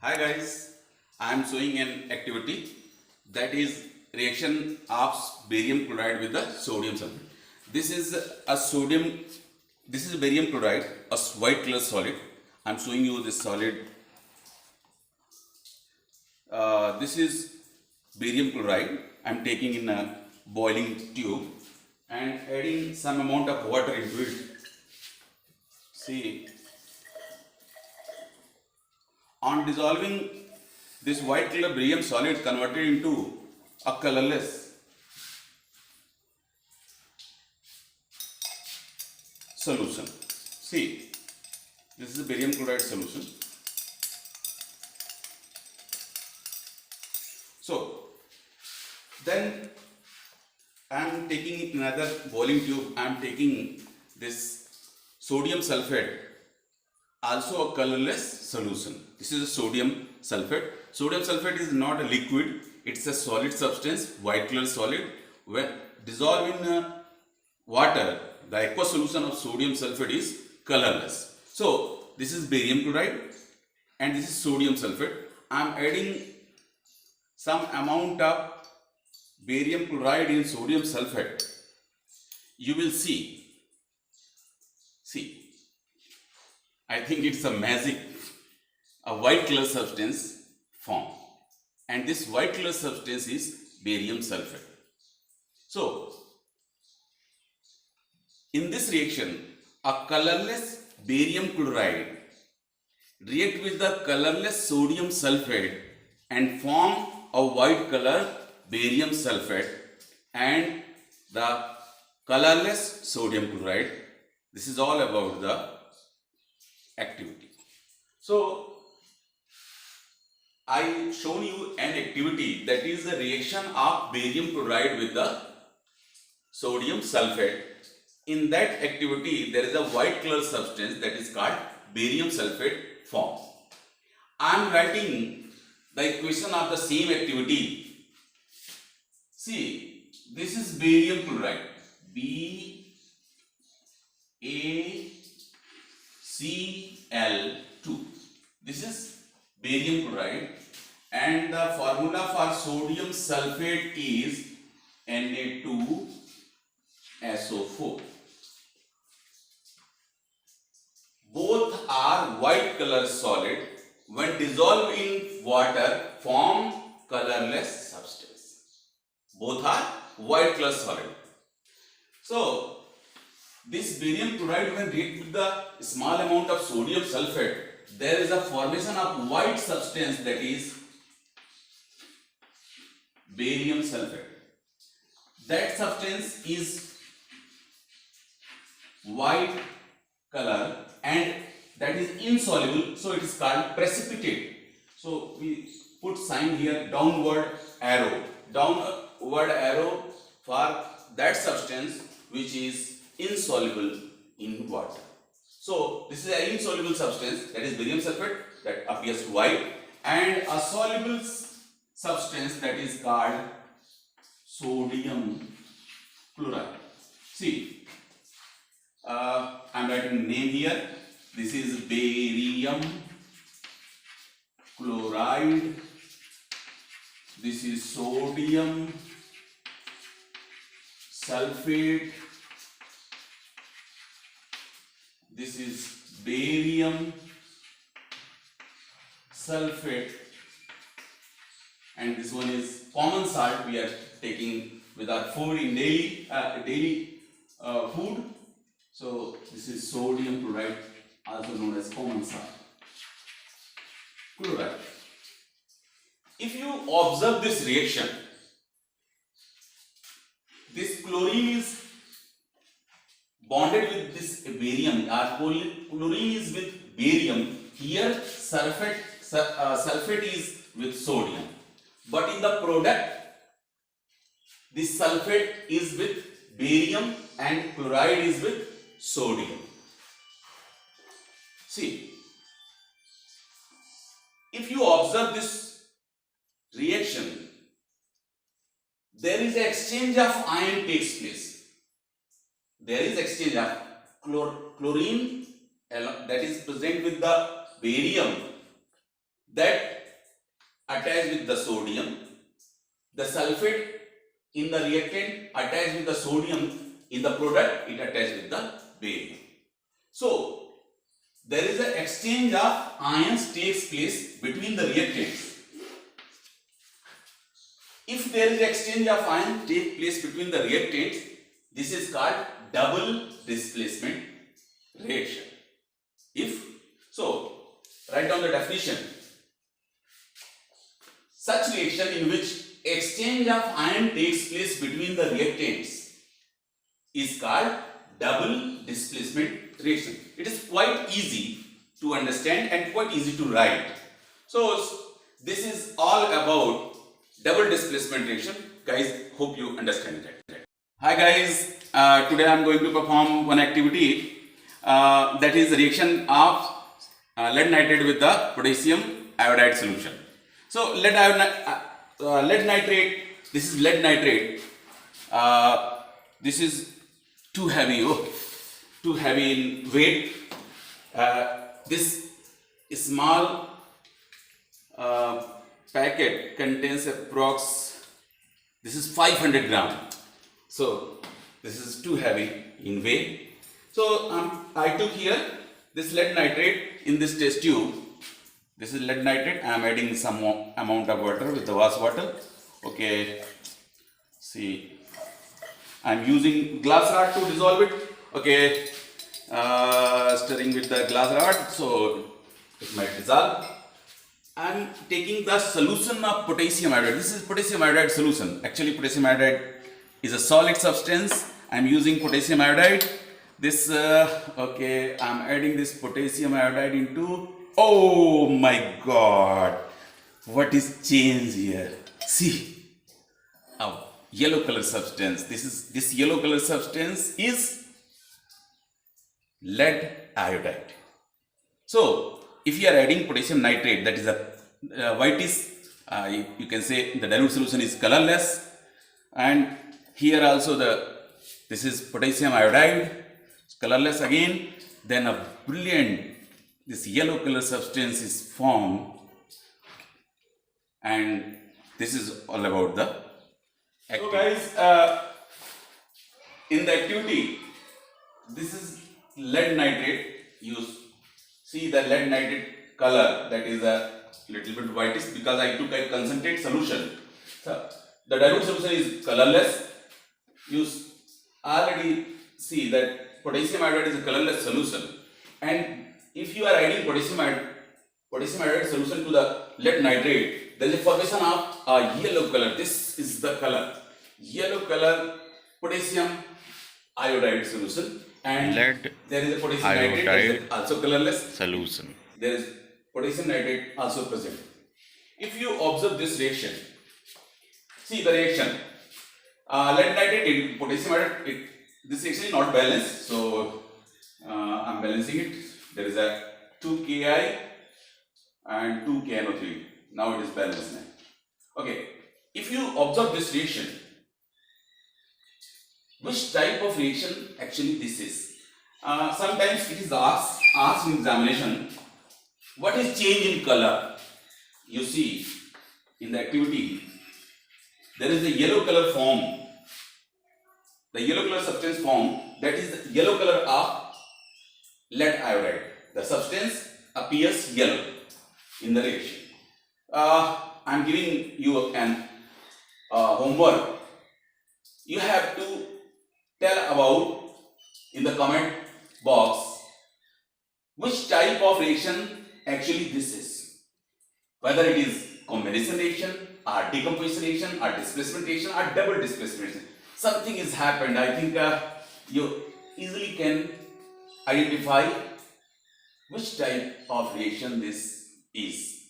Hi guys, I am showing an activity that is reaction of barium chloride with the sodium sulfate. This is a sodium, this is barium chloride, a white color solid. I am showing you this solid. This is barium chloride. I am taking in a boiling tube and adding some amount of water into it. See, on dissolving this white color barium solid converted into a colorless solution. See, this is a barium chloride solution. So, then I am taking another boiling tube. I am taking this sodium sulfate, also a colorless solution. This is a sodium sulfate. Sodium sulfate is not a liquid, it's a solid substance, white color solid. When dissolved in water, the aqueous solution of sodium sulfate is colorless. So, this is barium chloride and this is sodium sulfate. I am adding some amount of barium chloride in sodium sulfate. You will see, I think it's a magic, a white color substance form, and this white color substance is barium sulfate. So, in this reaction, a colorless barium chloride react with the colorless sodium sulfate and form a white color barium sulfate and the colorless sodium chloride. This is all about the activity. So, I shown you an activity that is the reaction of barium chloride with the sodium sulfate. In that activity, there is a white color substance that is called barium sulfate form. I am writing the equation of the same activity. See, this is barium chloride, BaCl2. This is barium chloride, and the formula for sodium sulfate is Na2SO4. Both are white color solid. When dissolved in water, form colorless substance. Both are white color solid. So, this barium chloride when react with the small amount of sodium sulfate, there is a formation of white substance that is barium sulfate. That substance is white color and that is insoluble, so it is called precipitate. So we put sign here, downward arrow for that substance which is insoluble in water. So this is an insoluble substance, that is barium sulfate, that appears white, and a soluble substance that is called sodium chloride. See, I am writing name here. This is barium chloride. This is sodium sulfate. This is barium sulfate, and this one is common salt we are taking with our food in daily food. So this is sodium chloride, also known as common salt chloride. If you observe this reaction, this chlorine is bonded with this barium, chlorine is with barium, here sulfate is with sodium, but in the product this sulfate is with barium and chloride is with sodium. See, if you observe this reaction, there is an exchange of ion takes place. There is exchange of chlorine that is present with the barium, that attached with the sodium, the sulfate in the reactant attached with the sodium in the product, it attached with the barium. So there is an exchange of ions takes place between the reactants. If there is exchange of ion take place between the reactants, this is called double displacement reaction. If so, write down the definition. Such reaction in which exchange of ion takes place between the reactants is called double displacement reaction. It is quite easy to understand and quite easy to write. So this is all about double displacement reaction. Guys, hope you understand that. Hi guys, today I am going to perform one activity that is reaction of lead nitrate with the potassium iodide solution. So lead nitrate, this is lead nitrate. This is too heavy, too heavy in weight. This small packet contains approx. This is 500 gram. So this is too heavy in weight. So I took here this lead nitrate in this test tube. This is lead nitrate. I am adding some amount of water with the vase water. Okay. See, I am using glass rod to dissolve it. Okay. Stirring with the glass rod, so it might dissolve. I am taking the solution of potassium iodide. This is potassium iodide solution. Actually, potassium iodide is a solid substance. I am using potassium iodide. This okay, I am adding this potassium iodide into. Oh my God! What is changed here? See, a yellow color substance. This yellow color substance is lead iodide. So, if you are adding potassium nitrate, that is a whitish, you can say the dilute solution is colorless, and here also this is potassium iodide, colorless again. Then a brilliant, this yellow color substance is formed, and this is all about the activity. So guys, in the activity, this is lead nitrate. You see the lead nitrate color, that is a little bit whitish because I took a concentrate solution. So the dilute solution is colorless. You already see that potassium iodide is a colorless solution, and if you are adding potassium iodide solution to the lead nitrate, there is a formation of a yellow color. This is the color, yellow color potassium iodide solution, and lead there is a potassium nitrate that is also colorless solution. There is potassium nitrate also present. If you observe this reaction, see the reaction. Lead nitrate and potassium iodide, this reaction is not balanced, so I am balancing it. There is a 2 Ki and 2 KNO3. Now it is balanced now. Okay, if you observe this reaction, which type of reaction actually this is? Sometimes it is asked in examination, what is change in color? You see, in the activity, there is a yellow color form. The yellow color substance form, that is the yellow color of lead iodide. The substance appears yellow in the reaction. I am giving you an homework. You have to tell about in the comment box which type of reaction actually this is. Whether it is combination reaction, or decomposition reaction, or displacement reaction, or double displacement reaction. Something has happened. I think you easily can identify which type of reaction this is.